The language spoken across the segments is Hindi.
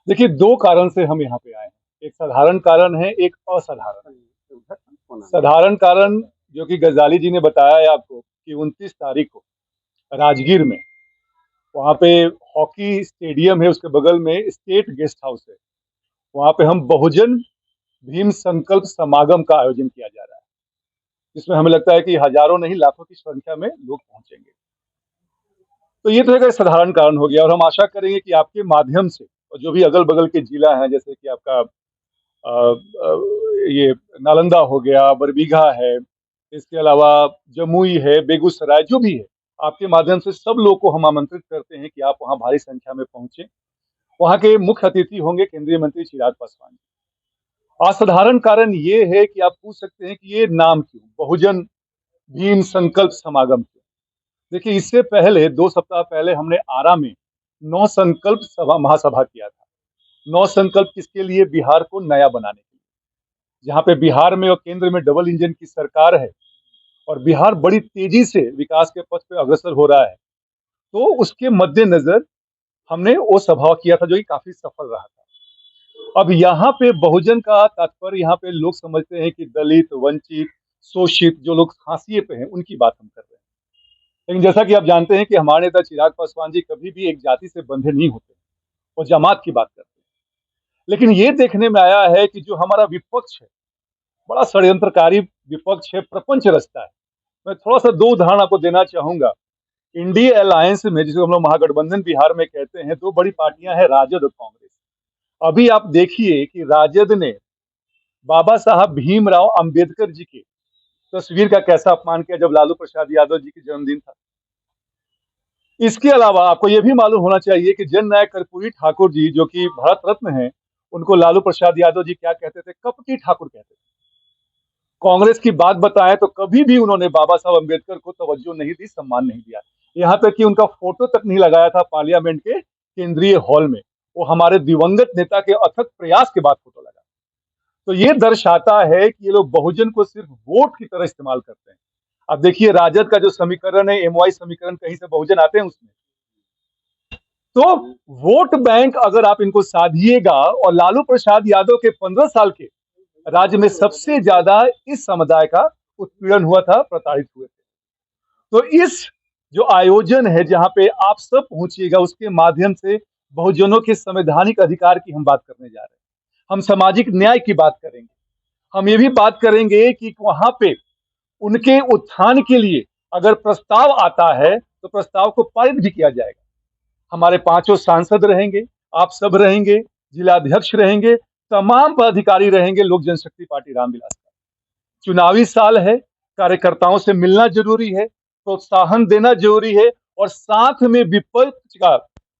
देखिए, 2 कारण से हम यहाँ पे आए हैं। एक साधारण कारण है, एक असाधारण। साधारण कारण जो कि गज़ाली जी ने बताया है आपको कि 29 तारीख को राजगीर में, वहाँ पे हॉकी स्टेडियम है, उसके बगल में स्टेट गेस्ट हाउस है। वहाँ पे हम बहुजन भीम संकल्प समागम का आयोजन किया जा रहा है, जिसमें हमें लगता है कि हज़ारों नहीं, लाखों की संख्या में लोग पहुँचेंगे। तो ये तो एक साधारण कारण हो गया और हम आशा करेंगे कि आपके माध्यम से और जो भी अगल-बगल के जिला हैं, जैसे कि आपका ये नालंदा हो गया, बरबीघा है, इसके अलावा जमुई है, बेगूसराय जो भी है, आपके माध्यम से सब लोग को हम आमंत्रित करते हैं कि आप वहाँ भारी संख्या में पहुँचे। वहाँ के मुख्य अतिथि होंगे केंद्रीय मंत्री चिराग पासवान। असाधारण कारण ये है कि आप पूछ सकते हैं कि ये नाम क्यों? बहुजन भीम संकल्प समागम क्यों? देखिए, इससे पहले 2 सप्ताह पहले हमने आरा में 9 संकल्प सभा महासभा किया था। 9 संकल्प किसके लिए? बिहार को नया बनाने के लिए। जहाँ पे बिहार में और केंद्र में डबल इंजन की सरकार है और बिहार बड़ी तेजी से विकास के पथ पे अग्रसर हो रहा है, तो उसके मद्देनजर हमने वो सभा किया था जो कि काफी सफल रहा था। अब यहाँ पे बहुजन का तात्पर्य, यहाँ पे लोग समझते हैं कि दलित, वंचित, शोषित जो लोग हाशिए पे हैं, उनकी बात हम कर रहे हैं। लेकिन जैसा कि आप जानते हैं कि हमारे नेता चिराग पासवान जी कभी भी एक जाति से बंधे नहीं होते, वो जमात की बात करते हैं। लेकिन ये देखने में आया है कि जो हमारा विपक्ष है, बड़ा षड्यंत्रकारी विपक्ष है, प्रपंच रचता है। मैं थोड़ा-सा 2 उदाहरण आपको देना चाहूँगा। इंडिया अलायंस में, जिसे हम लोग महागठबंधन बिहार में कहते हैं, 2 बड़ी पार्टियां हैं, राजद और कांग्रेस। अभी आप देखिए कि राजद ने बाबा साहब भीमराव अंबेडकर जी की तस्वीर का कैसा अपमान किया जब लालू प्रसाद यादव जी की जन्मदिन था। इसके अलावा आपको यह भी मालूम होना चाहिए कि जननायक कर्पूरी ठाकुर जी, जो कि भारत रत्न हैं, उनको लालू प्रसाद यादव जी क्या कहते थे? कपटी ठाकुर कहते थे। कांग्रेस की बात बताएं तो कभी भी उन्होंने बाबा साहब अम्बेडकर को तवज्जो नहीं दी, सम्मान नहीं दिया। यहाँ तक कि उनका फोटो तक नहीं लगाया था पार्लियामेंट के केंद्रीय हॉल में। वो हमारे दिवंगत नेता के अथक प्रयास के बाद फोटो लगा। तो ये दर्शाता है कि ये लोग बहुजन को सिर्फ वोट की तरह इस्तेमाल करते हैं। अब देखिए, राजद का जो समीकरण है, एमवाई समीकरण, कहीं से बहुजन आते हैं उसमें। तो वोट बैंक अगर आप इनको साधिएगा, और लालू प्रसाद यादव के 15 साल के राज्य में सबसे ज्यादा इस समुदाय का उत्पीड़न हुआ था, प्रताड़ित हुए थे। तो इस जो आयोजन है, जहां पे आप सब पहुंचिएगा, उसके माध्यम से बहुजनों के संवैधानिक अधिकार की हम बात करने जा रहे हैं। हम सामाजिक न्याय की बात करेंगे। हम ये भी बात करेंगे कि वहां पे उनके उत्थान के लिए अगर प्रस्ताव आता है तो प्रस्ताव को पारित भी किया जाएगा। हमारे 5 सांसद रहेंगे, आप सब रहेंगे, जिलाध्यक्ष रहेंगे, तमाम पदाधिकारी रहेंगे लोक जनशक्ति पार्टी रामविलास का। चुनावी साल है, कार्यकर्ताओं से मिलना जरूरी है, प्रोत्साहन देना जरूरी है, और साथ में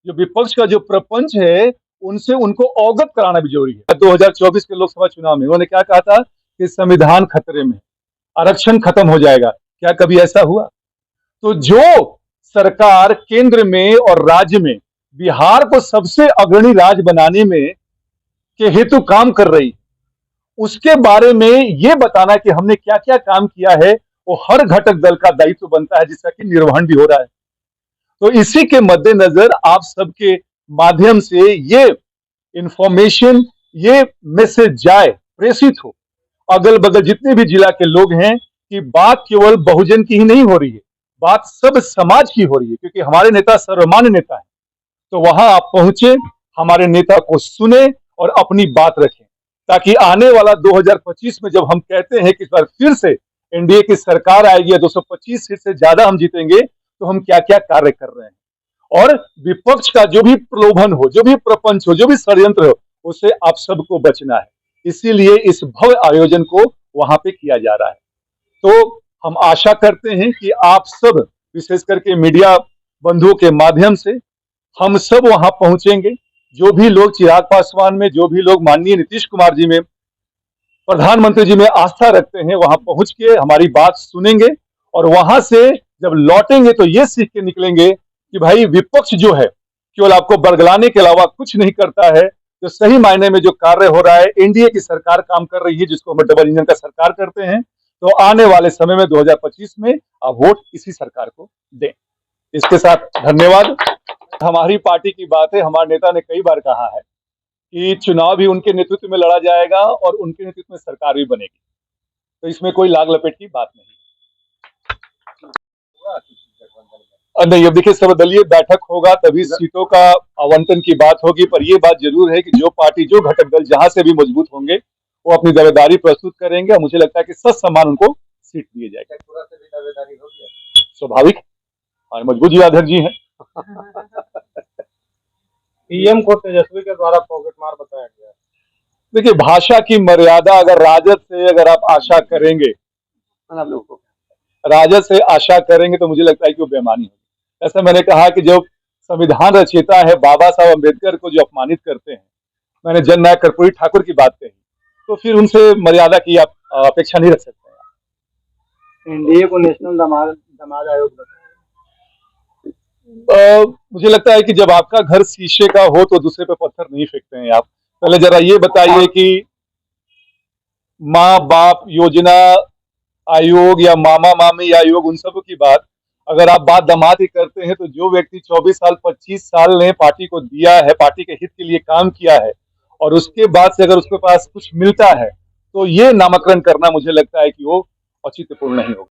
विपक्ष का जो प्रपंच है, उनसे उनको अवगत कराना भी जरूरी है। 2024 के लोकसभा चुनाव में उन्होंने क्या कहा था कि संविधान खतरे में, आरक्षण खत्म हो जाएगा। क्या कभी ऐसा हुआ? तो जो सरकार केंद्र में और राज्य में बिहार को सबसे अग्रणी राज्य बनाने में के हेतु काम कर रही, उसके बारे में ये बताना कि हमने क्या क्या काम किया है, वो हर घटक दल का दायित्व बनता है, जिसका कि निर्वहन भी हो रहा है। तो इसी के मद्देनजर आप सबके माध्यम से ये इंफॉर्मेशन, ये मैसेज जाए, प्रेषित हो अगल बगल जितने भी जिला के लोग हैं, कि बात केवल बहुजन की ही नहीं हो रही है, बात सब समाज की हो रही है, क्योंकि हमारे नेता सर्वमान्य नेता है। तो वहां आप पहुंचे, हमारे नेता को सुने और अपनी बात रखें, ताकि आने वाला 2025 में जब हम कहते हैं कि इस बार फिर से एनडीए की सरकार आएगी या 225 सीट से ज्यादा हम जीतेंगे, तो हम क्या क्या कार्य कर रहे हैं, और विपक्ष का जो भी प्रलोभन हो, जो भी प्रपंच हो, जो भी षड्यंत्र हो, उससे आप सबको बचना है। इसीलिए इस भव्य आयोजन को वहां पे किया जा रहा है। तो हम आशा करते हैं कि आप सब, विशेष करके मीडिया बंधुओं के माध्यम से, हम सब वहां पहुंचेंगे। जो भी लोग चिराग पासवान में, जो भी लोग माननीय नीतीश कुमार जी में, प्रधानमंत्री जी में आस्था रखते हैं, वहां पहुंच के हमारी बात सुनेंगे, और वहां से जब लौटेंगे तो ये सीख के निकलेंगे कि भाई, विपक्ष जो है केवल आपको बरगलाने के अलावा कुछ नहीं करता है। जो सही मायने में जो कार्य हो रहा है, एनडीए की सरकार काम कर रही है, जिसको हम डबल इंजन का सरकार करते हैं। तो आने वाले समय में 2025 में आप वोट इसी सरकार को दें। इसके साथ धन्यवाद। हमारी पार्टी की बात है, हमारे नेता ने कई बार कहा है कि चुनाव भी उनके नेतृत्व में लड़ा जाएगा और उनके नेतृत्व में सरकार भी बनेगी। तो इसमें कोई लाग लपेट की बात नहीं। नहीं, अब देखिए सर्वदलीय बैठक होगा तभी सीटों का आवंटन की बात होगी, पर ये बात जरूर है कि जो पार्टी, जो घटक दल जहां से भी मजबूत होंगे वो अपनी दावेदारी प्रस्तुत करेंगे और मुझे लगता है कि ससम्मान उनको सीट दिए जाएगा। स्वाभाविक, और मजबूत जिलाध्यक्ष जी हैं। पीएम को तेजस्वी के द्वारा पॉकेट मार बताया गया। देखिए, भाषा की मर्यादा अगर राजद से अगर आप आशा करेंगे, राजद से आशा करेंगे तो मुझे लगता है कि वो बेईमानी होगी। ऐसा मैंने कहा कि जो संविधान रचयिता है बाबा साहब अम्बेडकर को जो अपमानित करते हैं, मैंने जननायक कर्पूरी ठाकुर की बात कही, तो फिर उनसे मर्यादा की आप अपेक्षा नहीं रख सकते। एनडीए को नेशनल दामाद आयोग बताया। मुझे लगता है कि जब आपका घर शीशे का हो तो दूसरे पे पत्थर नहीं फेंकते हैं आप। पहले जरा ये बताइए कि माँ बाप योजना आयोग या मामा मामी आयोग, उन सब की बात अगर आप बात दामाद की करते हैं, तो जो व्यक्ति 24 साल 25 साल ने पार्टी को दिया है, पार्टी के हित के लिए काम किया है, और उसके बाद से अगर उसके पास कुछ मिलता है तो ये नामकरण करना मुझे लगता है कि वो औचित्यपूर्ण नहीं होगा।